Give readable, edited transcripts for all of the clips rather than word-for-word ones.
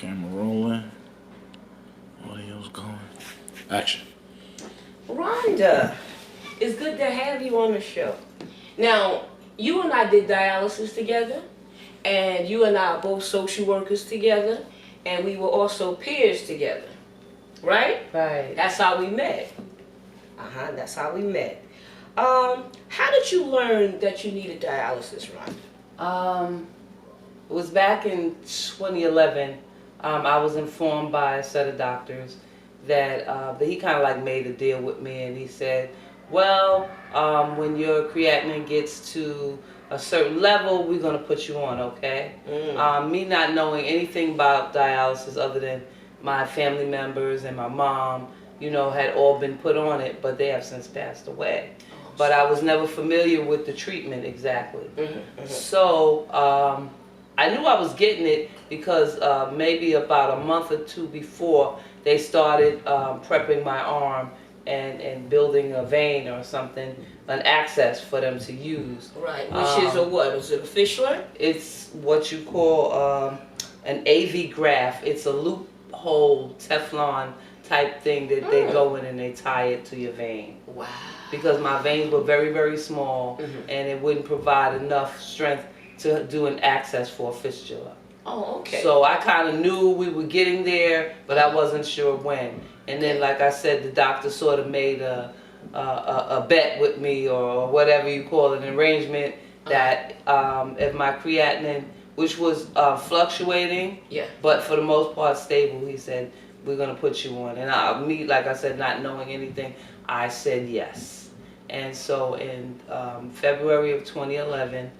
Camera rolling. Audio's going. Action. Rhonda, it's good to have you on the show. Now, you and I did dialysis together, and you and I are both social workers together, and we were also peers together, right? Right. That's how we met. That's how we met. How did you learn that you needed dialysis, Rhonda? It was back in 2011. I was informed by a set of doctors that he kind of like made a deal with me, and he said, well, when your creatinine gets to a certain level, we're going to put you on, okay? Me not knowing anything about dialysis other than my family members and my mom, you know, had all been put on it, but they have since passed away. But I was never familiar with the treatment exactly. So I knew I was getting it because maybe about a month or two before, they started prepping my arm and building a vein or something, an access for them to use. Right, which is a what? Is it a fistula? It's what you call an AV graft. It's a loophole Teflon type thing that they go in and they tie it to your vein. Wow. Because my veins were very, very small and it wouldn't provide enough strength to do an access for a fistula. Oh, okay. So I kind of knew we were getting there, but I wasn't sure when. And then, like I said, the doctor sort of made a bet with me, or whatever you call it, an arrangement that if my creatinine, which was fluctuating, but for the most part stable, he said, we're going to put you on. And me, like I said, not knowing anything, I said yes. And so in February of 2011,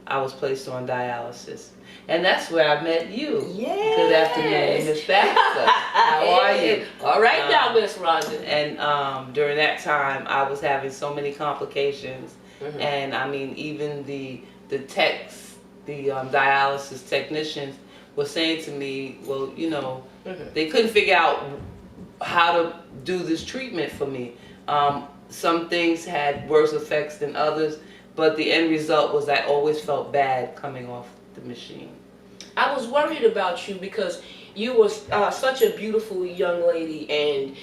I was placed on dialysis. And that's where I met you. Yes. Good afternoon, Miss Baxter. How are you? All right now, Miss Rhonda. And during that time, I was having so many complications. And I mean, even the techs, the dialysis technicians were saying to me, well, you know, they couldn't figure out how to do this treatment for me. Some things had worse effects than others, but the end result was I always felt bad coming off the machine. I was worried about you because you were such a beautiful young lady, and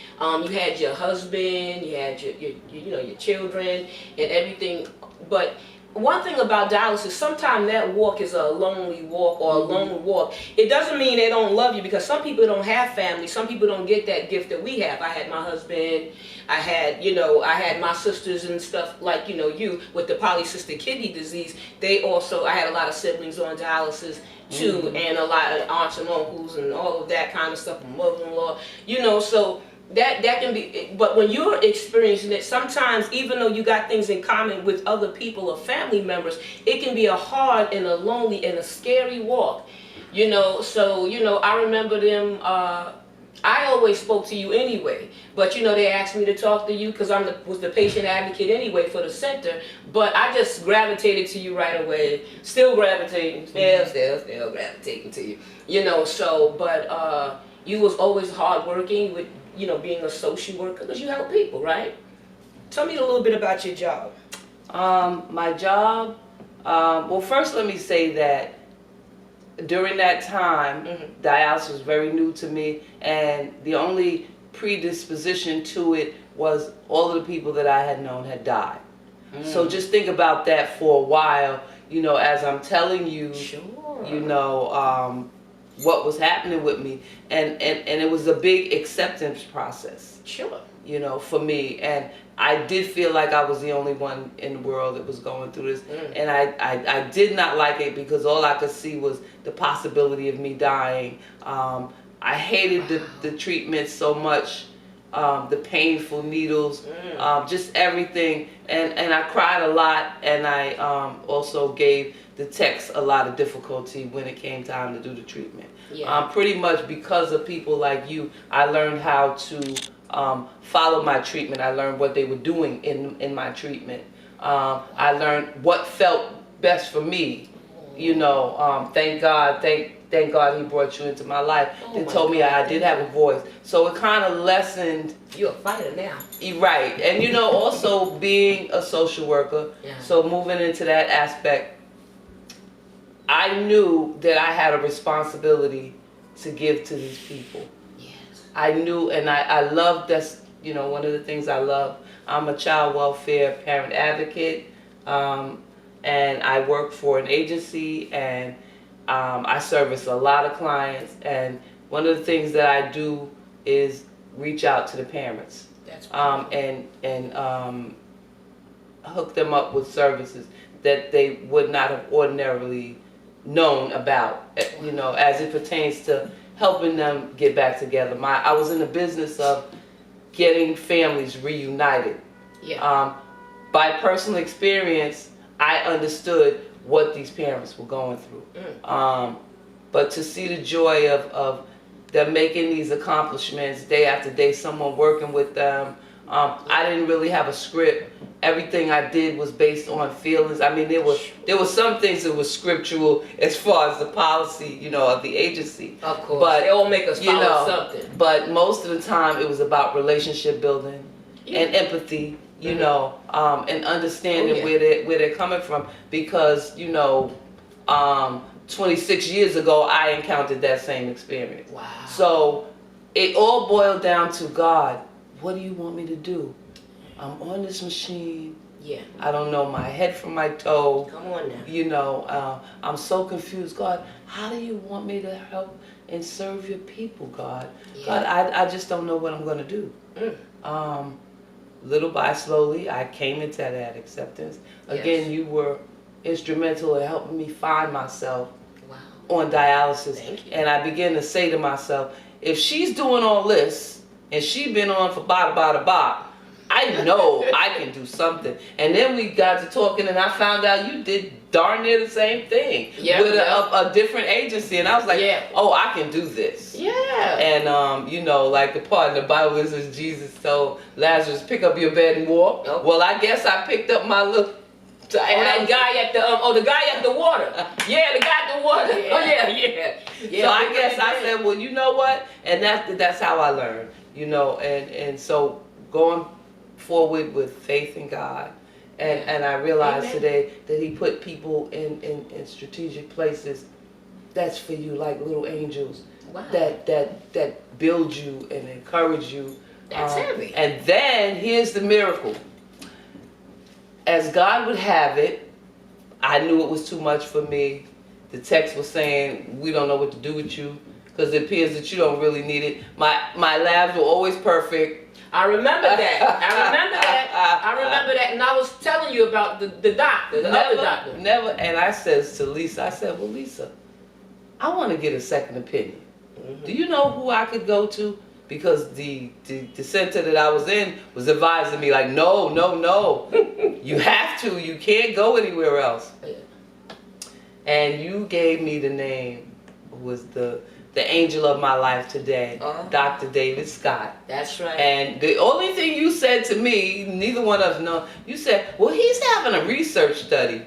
you had your husband, you had your children and everything. But one thing about dialysis, sometimes that walk is a lonely walk or a lone walk. It doesn't mean they don't love you, because some people don't have family. Some people don't get that gift that we have. I had my husband. I had my sisters and stuff like, you with the polycystic kidney disease. I had a lot of siblings on dialysis too, and a lot of aunts and uncles and all of that kind of stuff, and mother-in-law, so that can be, but when you're experiencing it, sometimes even though you got things in common with other people or family members, it can be a hard and a lonely and a scary walk, so I remember them. I always spoke to you anyway, but they asked me to talk to you because I was the patient advocate anyway for the center, but I just gravitated to you right away, still gravitating, still gravitating to you, but you was always hardworking with, being a social worker, because you help people, right? Tell me a little bit about your job. My job, well, first let me say that during that time, dialysis was very new to me, and the only predisposition to it was all of the people that I had known had died. So just think about that for a while, as I'm telling you, what was happening with me, and it was a big acceptance process. For me, and I did feel like I was the only one in the world that was going through this, and I did not like it because all I could see was the possibility of me dying. I hated the treatment so much, the painful needles, just everything, and I cried a lot, and I also gave the techs a lot of difficulty when it came time to do the treatment. Pretty much because of people like you, I learned how to follow my treatment. I learned what they were doing in my treatment. I learned what felt best for me. Thank God he brought you into my life. They told me I did have a voice. So it kind of lessened. You're a fighter now. Right. And also being a social worker, so moving into that aspect, I knew that I had a responsibility to give to these people. Yes. I knew, and I love that's, one of the things I love. I'm a child welfare parent advocate, and I work for an agency, and I service a lot of clients, and one of the things that I do is reach out to the parents, That's and hook them up with services that they would not have ordinarily known about, as it pertains to helping them get back together. I was in the business of getting families reunited. Yeah. By personal experience, I understood what these parents were going through. But to see the joy of them making these accomplishments day after day, someone working with them. I didn't really have a script. Everything I did was based on feelings. I mean, there were some things that were scriptural as far as the policy, of the agency. Of course. But they all make us follow something. But most of the time, it was about relationship building and empathy, and understanding where they're coming from. Because 26 years ago, I encountered that same experience. Wow. So it all boiled down to, God, what do you want me to do? I'm on this machine. Yeah. I don't know my head from my toe. Come on now. I'm so confused. God, how do you want me to help and serve your people, God? Yeah. God, I just don't know what I'm going to do. Little by slowly, I came into that acceptance. Again, you were instrumental in helping me find myself on dialysis. Thank you. And I began to say to myself, if she's doing all this and she been on for bada, I know I can do something. And then we got to talking, and I found out you did darn near the same thing with a different agency. And I was like, oh, I can do this. Yeah. And, like the part in the Bible that says Jesus told Lazarus, pick up your bed and walk. Nope. Well, I guess I picked up my little... that guy at the the guy at the water. Yeah, the guy at the water. Yeah. Oh yeah. So I guess I said, well, you know what? And that's how I learned, and so going forward with faith in God. And I realized today that He put people in strategic places that's for you, like little angels. Wow. That build you and encourage you. That's heavy. And then here's the miracle. As God would have it, I knew it was too much for me. The text was saying, we don't know what to do with you because it appears that you don't really need it. My labs were always perfect. I remember that. I remember that. And I was telling you about the doctor, the other doctor. Never. And I says to Lisa, well, Lisa, I want to get a second opinion. Do you know who I could go to? Because the center that I was in was advising me like, no, you have to, you can't go anywhere else. And you gave me the name, was the angel of my life today, Dr. David Scott. That's right. And the only thing you said to me, neither one of us know, you said, well, he's having a research study.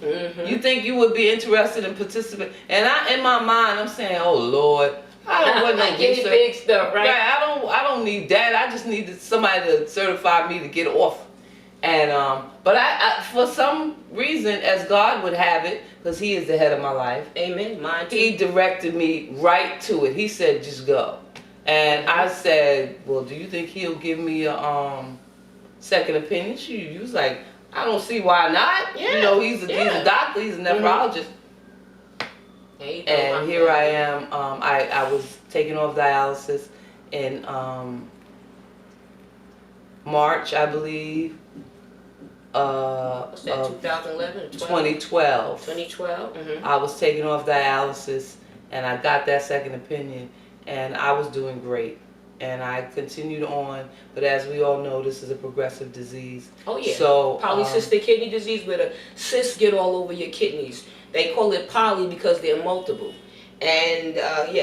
You think you would be interested in participating? And in my mind, I'm saying, oh Lord, I don't want no guinea pig stuff, right? I don't need that. I just need somebody to certify me to get off. And but I for some reason, as God would have it, because He is the head of my life. Amen. Mine too. He directed me right to it. He said, just go. And I said, well, do you think He'll give me a second opinion? She was like, I don't see why not. Yeah. He's a doctor. He's a nephrologist. And here I am. I was taken off dialysis in March, I believe. What's that? 2011, 2012. 2012. I was taken off dialysis, and I got that second opinion, and I was doing great. And I continued on, but as we all know, this is a progressive disease. Oh yeah. So polycystic kidney disease, where the cysts get all over your kidneys. They call it poly because they're multiple. And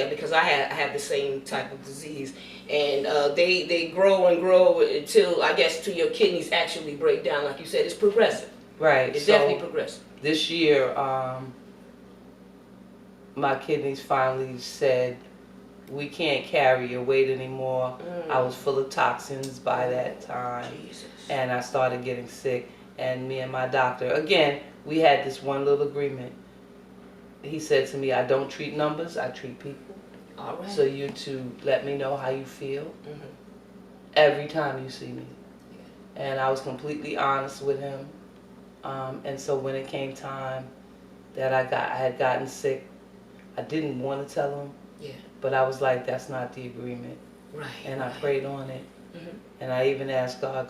because I have the same type of disease, and they grow and grow until I guess till your kidneys actually break down. Like you said, it's progressive. Right. It's definitely progressive. This year, my kidneys finally said, we can't carry your weight anymore. I was full of toxins by that time. Jesus. And I started getting sick. And me and my doctor, again, we had this one little agreement. He said to me, I don't treat numbers, I treat people. All right. So you to let me know how you feel Mhm. every time you see me. And I was completely honest with him. And so when it came time that I had gotten sick, I didn't want to tell him. Yeah. But I was like, that's not the agreement. Right. And I right. prayed on it. Mhm. And I even asked God,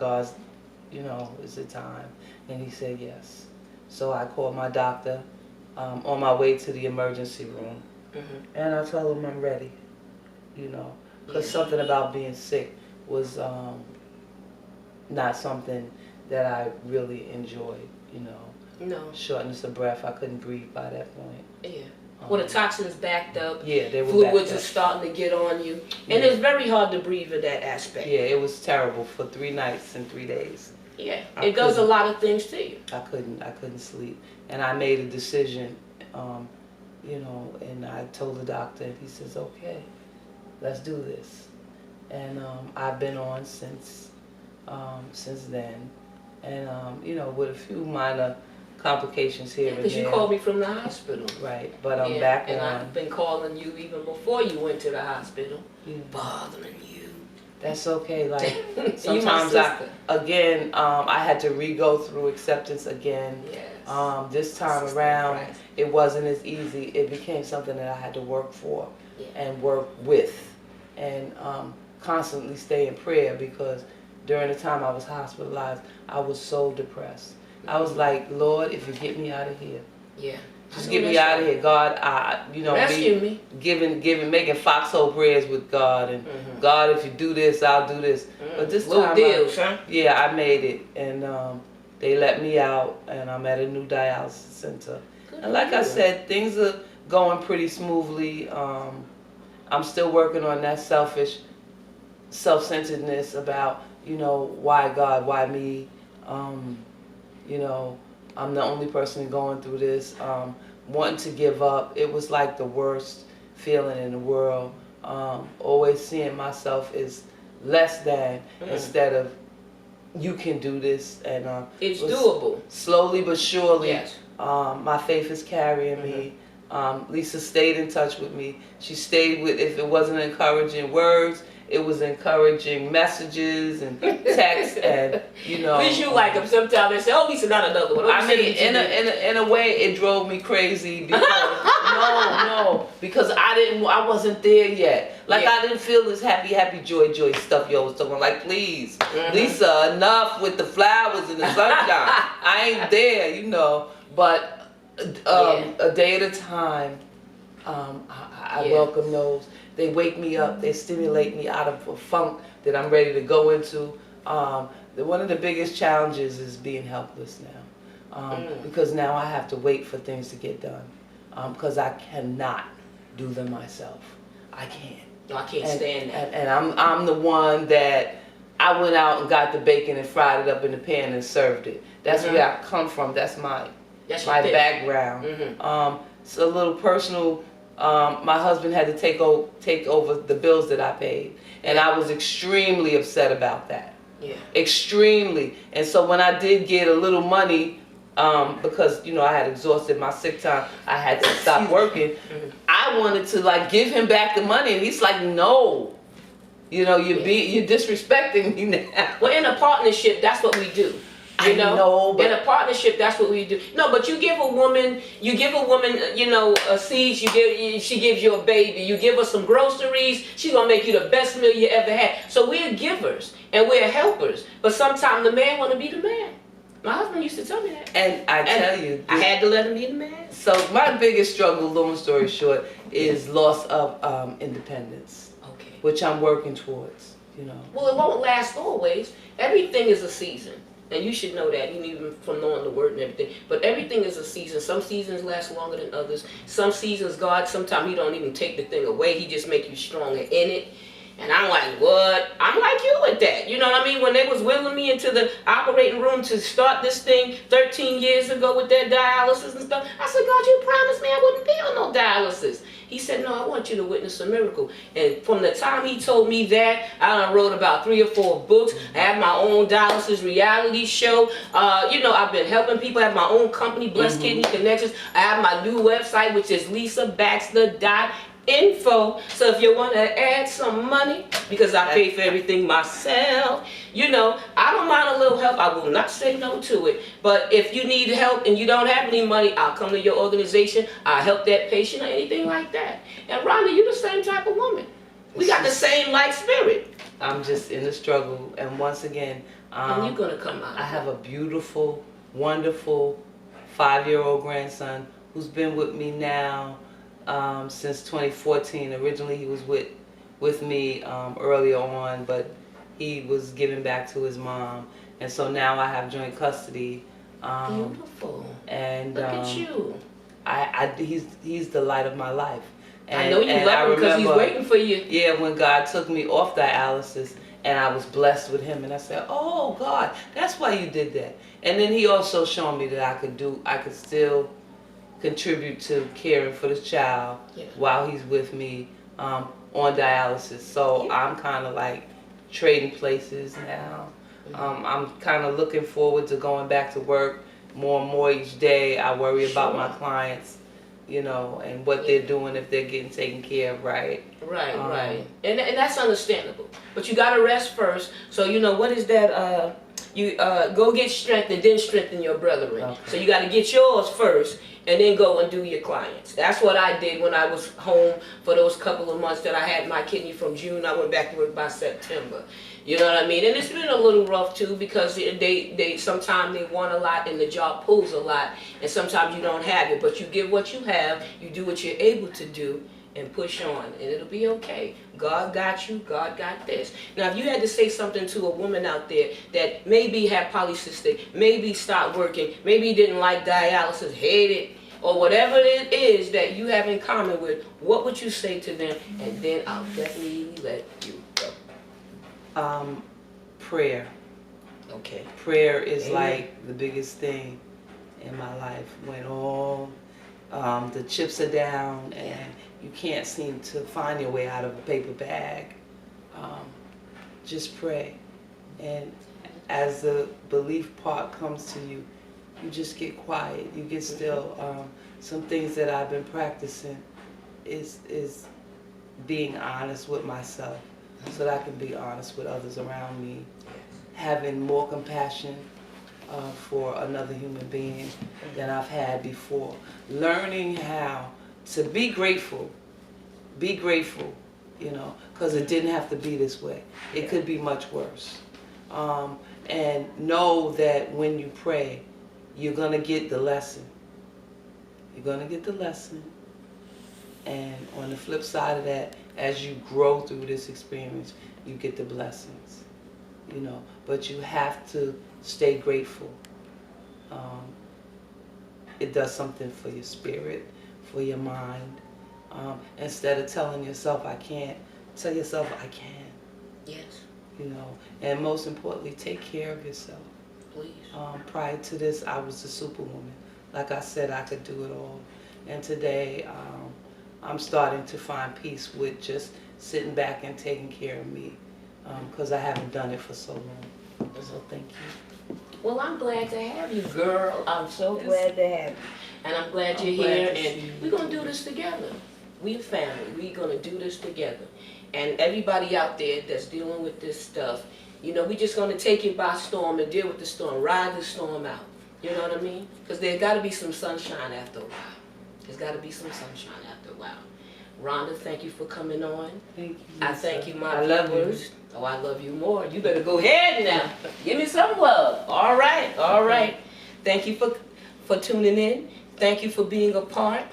is it time? And he said yes. So I called my doctor on my way to the emergency room. Mhm. And I told him I'm ready, because Yeah. something about being sick was not something that I really enjoyed, No. Shortness of breath, I couldn't breathe by that point. Yeah. When the toxins backed up, Yeah, they were fluids backed are up. starting to get on you, and Yeah. it's very hard to breathe in that aspect. Yeah, it was terrible for 3 nights and 3 days. Yeah. I It does a couldn't. lot of things to you. I couldn't sleep. And I made a decision, and I told the doctor, and he says, okay, let's do this. And I've been on since then. And, with a few minor complications here and Because there. you called me from the hospital. Right, but I'm Yeah, back and on. I've been calling you even before you went to the hospital, Yeah. bothering you. That's okay. Like You my sometimes sister. I had to re-go through acceptance again. Yes. This time Sister around, Christ. it wasn't as easy. It became something that I had to work for Yeah. and work with, and constantly stay in prayer, because during the time I was hospitalized, I was so depressed. I was like, Lord, if you get me out of here, Yeah. just get me out of here, God. Rescue me. Making foxhole prayers with God, and Mhm. God, if you do this, I'll do this. But this Little time, deals, huh? I made it, and they let me out, and I'm at a new dialysis center. Good And like for I you. said, things are going pretty smoothly. I'm still working on that self-centeredness about, why God, why me. I'm the only person going through this. Wanting to give up, it was like the worst feeling in the world. Always seeing myself as less than, instead of you can do this. And It's was doable. slowly but surely. Yes. My faith is carrying me. Lisa stayed in touch with me. She stayed with, if it wasn't encouraging words, it was encouraging messages and texts, and Because you like them sometimes. They say, oh, Lisa, not another one. Oh, I you said mean, that you did. in a way, it drove me crazy because because I wasn't there yet. Like, Yeah. I didn't feel this happy, joy stuff you always talking about. Like, please, Lisa, enough with the flowers and the sunshine. I ain't there, But a day at a time, I Yeah. welcome those. They wake me up. They stimulate me out of a funk that I'm ready to go into. One of the biggest challenges is being helpless now, because now I have to wait for things to get done, because I cannot do them myself. I can't. No, I can't stand that. And I'm the one that I went out and got the bacon and fried it up in the pan and served it. That's where I come from. That's my thing. background. It's a little personal. My husband had to take over the bills that I paid, and I was extremely upset about that. Yeah. Extremely. And so when I did get a little money, because I had exhausted my sick time, I had to stop working. I wanted to give him back the money, and he's like, no, you're disrespecting me now. Well, in a partnership, that's what we do. I know, but in a partnership, that's what we do. No, but you give a woman, a seed. She gives you a baby. You give her some groceries. She's gonna make you the best meal you ever had. So we're givers and we're helpers. But sometimes the man wanna be the man. My husband used to tell me that. And I tell you, I had to let him be the man. So my biggest struggle, long story short, is loss of independence, Okay. which I'm working towards. Well, it won't last always. Everything is a season. And you should know that, even from knowing the word and everything. But everything is a season. Some seasons last longer than others. Some seasons, God, sometimes He don't even take the thing away. He just make you stronger in it. And I'm like, what? I'm like you with that. You know what I mean? When they was wheeling me into the operating room to start this thing 13 years ago with that dialysis and stuff, I said, God, you promised me I wouldn't be on no dialysis. He said, no, I want you to witness a miracle. And from the time he told me that, I done wrote about 3 or 4 books. I have my own dialysis reality show. I've been helping people. I have my own company, Blessed Kidney Connections. I have my new website, which is lisabaxter.com. info. So if you want to add some money, because I pay for everything myself, you know, I don't mind a little help. I will not say no to it. But if you need help and you don't have any money, I'll come to your organization. I'll help that patient or anything like that. And Rhonda, you're the same type of woman. We got the same like spirit. I'm just in the struggle, and once again, and you're gonna come out. I have a beautiful, wonderful 5-year-old grandson who's been with me now since 2014. Originally, he was with me earlier on, but he was given back to his mom, and so now I have joint custody. Beautiful. And look at you. He's the light of my life. And, I know you love him because he's waiting for you. Yeah, when God took me off dialysis and I was blessed with him, and I said, "Oh God, that's why you did that." And then He also showed me that I could still contribute to caring for this child while he's with me on dialysis. So I'm kind of like trading places now. I'm kind of looking forward to going back to work more and more each day. I worry about my clients, you know, and what they're doing, if they're getting taken care of right. Right. And that's understandable. But you got to rest first. So, you know, what is that? You go get strength and then strengthen your brethren. Okay. So you got to get yours first and then go and do your clients. That's what I did when I was home for those couple of months that I had my kidney from June. I went back to work by September. You know what I mean? And it's been a little rough too, because they sometimes they want a lot and the job pulls a lot, and sometimes you don't have it. But you give what you have, you do what you're able to do, and push on, and it'll be okay. God got you. God got this. Now, if you had to say something to a woman out there that maybe had polycystic, maybe stopped working, maybe didn't like dialysis, hate it, or whatever it is that you have in common with, what would you say to them? And then I'll definitely let you go. Prayer. Okay. Prayer is like the biggest thing in my life. When all the chips are down and you can't seem to find your way out of a paper bag, just pray. And as the belief part comes to you, you just get quiet, you get still. Some things that I've been practicing is being honest with myself, so that I can be honest with others around me, having more compassion for another human being than I've had before, learning how to be grateful, you know, because it didn't have to be this way. It could be much worse. And know that when you pray, you're going to get the lesson. You're going to get the lesson. And on the flip side of that, as you grow through this experience, you get the blessings, you know. But you have to stay grateful. It does something for your spirit, for your mind. Instead of telling yourself, I can't, tell yourself, I can. Yes. You know, and most importantly, take care of yourself. Please. Prior to this, I was a superwoman. Like I said, I could do it all. And today, I'm starting to find peace with just sitting back and taking care of me, because I haven't done it for so long. So thank you. Well, I'm glad to have you, girl. I'm so glad to have you. And I'm glad you're here, and we're going to do this together. We're family. We're going to do this together. And everybody out there that's dealing with this stuff, you know, we're just going to take it by storm and deal with the storm, ride the storm out. You know what I mean? Because there's got to be some sunshine after a while. There's got to be some sunshine after a while. Rhonda, thank you for coming on. Thank you. I thank you, my viewers. Oh, I love you more. You better go ahead now. Give me some love. All right, all right. Thank you for tuning in. Thank you for being a part.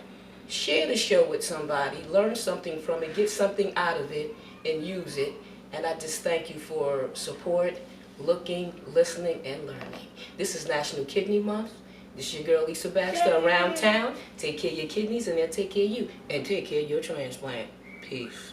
Share the show with somebody. Learn something from it. Get something out of it and use it. And I just thank you for support, looking, listening, and learning. This is National Kidney Month. This is your girl Lisa Baxter around town. Take care of your kidneys and they'll take care of you. And take care of your transplant. Peace.